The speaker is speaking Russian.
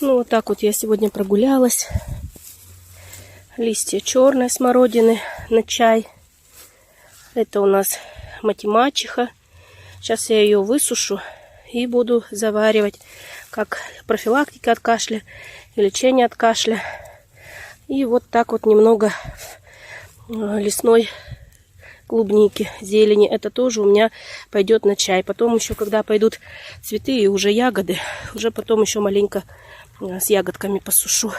Ну, вот так вот я сегодня прогулялась. Листья черной смородины на чай. Это у нас мать-мачеха. Сейчас я ее высушу и буду заваривать как профилактика от кашля и лечение от кашля. И вот так вот немного лесной клубники, зелени. Это тоже у меня пойдет на чай. Потом еще, когда пойдут цветы и уже ягоды, уже потом еще маленько с ягодками посушу.